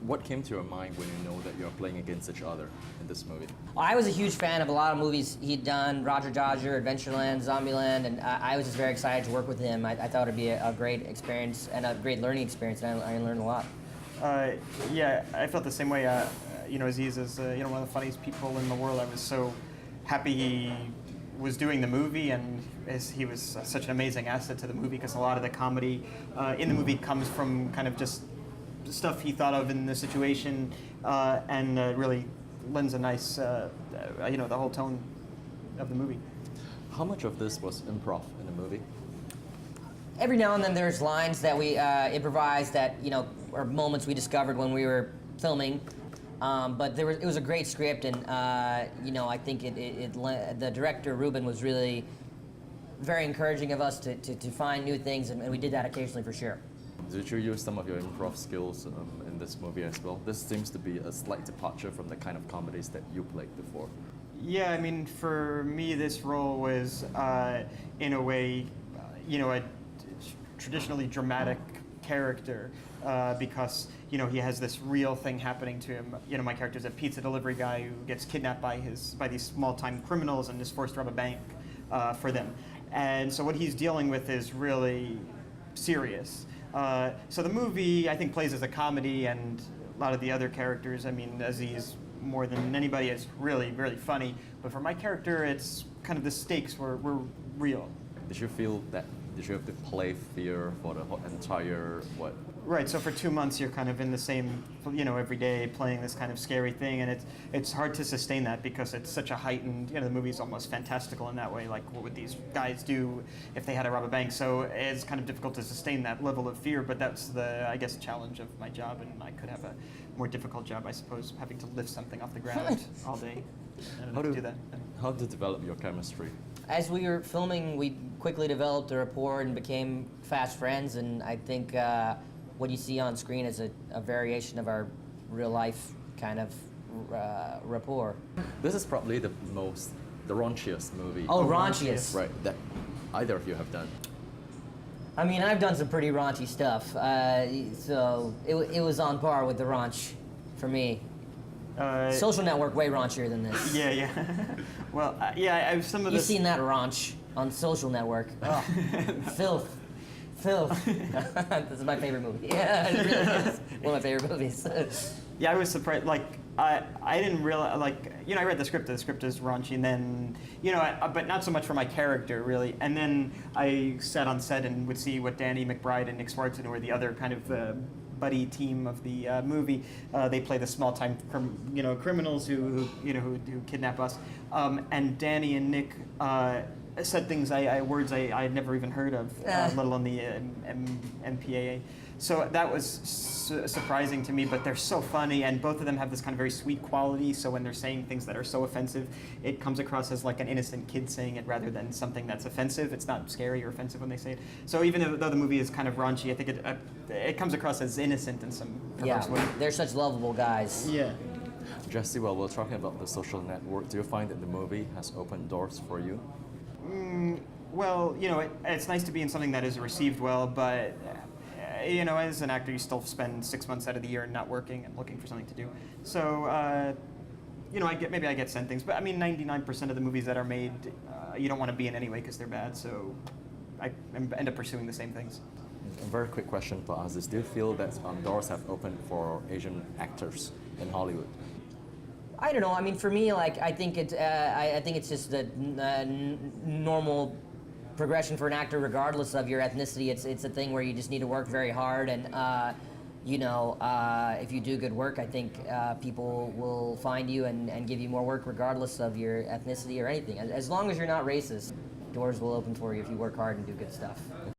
What came to your mind when you know that you're playing against each other in this movie? I was a huge fan of a lot of movies he'd done, Roger Dodger, Adventureland, Zombieland, and I was just very excited to work with him. I thought it'd be a great experience and a great learning experience, and I learned a lot. Yeah, I felt the same way. Aziz is one of the funniest people in the world. I was so happy he was doing the movie, and he was such an amazing asset to the movie, because a lot of the comedy in the movie comes from kind of just stuff he thought of in the situation, and really lends a nice, the whole tone of the movie. How much of this was improv in the movie? Every now and then there's lines that we improvised that, or moments we discovered when we were filming. But it was a great script, and I think the director, Ruben, was really very encouraging of us to find new things, and we did that occasionally for sure. Did you use some of your improv skills in this movie as well? This seems to be a slight departure from the kind of comedies that you played before. Yeah, I mean, for me, this role was, in a way, a traditionally dramatic character, because he has this real thing happening to him. My character's a pizza delivery guy who gets kidnapped by these small-time criminals and is forced to rob a bank for them. And so what he's dealing with is really serious. So the movie, I think, plays as a comedy, and a lot of the other characters, I mean, Aziz, more than anybody, is really, really funny. But for my character, it's kind of the stakes were real. Did you have to play fear for the whole entire, what? Right, so for 2 months you're kind of in the same, every day playing this kind of scary thing, and it's hard to sustain that because it's such a heightened, the movie's almost fantastical in that way, like what would these guys do if they had to rob a bank? So it's kind of difficult to sustain that level of fear, but that's the, I guess, challenge of my job, and I could have a more difficult job, I suppose, having to lift something off the ground all day. I don't know how to do that. How to develop your chemistry? As we were filming, we quickly developed a rapport and became fast friends, and I think what you see on screen is a variation of our real-life kind of rapport. This is probably the raunchiest movie. Oh, raunchiest. Right, that either of you have done. I mean, I've done some pretty raunchy stuff, so it was on par with the raunch for me. Social Network, way raunchier than this. Yeah. Well, yeah, I've some of You've this. seen that raunch on Social Network. Oh, filth. This is my favorite movie. Yeah, it really is one of my favorite movies. Yeah, I was surprised. Like, I didn't realize. Like, I read the script. The script is raunchy, and then, but not so much for my character, really. And then I sat on set and would see what Danny McBride and Nick Swartzen, who were the other kind of buddy team of the movie. They play the small-time, criminals who kidnap us. And Danny and Nick said things, words I had never even heard of, let alone the MPAA. So that was surprising to me, but they're so funny, and both of them have this kind of very sweet quality, so when they're saying things that are so offensive, it comes across as like an innocent kid saying it rather than something that's offensive. It's not scary or offensive when they say it. So even though the movie is kind of raunchy, I think it comes across as innocent in some perverse way. They're such lovable guys. Yeah. Jesse, while we're talking about the Social Network, do you find that the movie has opened doors for you? Well, it's nice to be in something that is received well, but as an actor, you still spend 6 months out of the year not working and looking for something to do. So, maybe I get sent things, but I mean, 99% of the movies that are made, you don't want to be in anyway because they're bad. So, I end up pursuing the same things. A very quick question for Aziz. Do you feel that doors have opened for Asian actors in Hollywood? I don't know. I mean, for me, like, I think it's just the normal progression for an actor, regardless of your ethnicity. It's a thing where you just need to work very hard, and if you do good work, I think people will find you and give you more work, regardless of your ethnicity or anything. As long as you're not racist, doors will open for you if you work hard and do good stuff.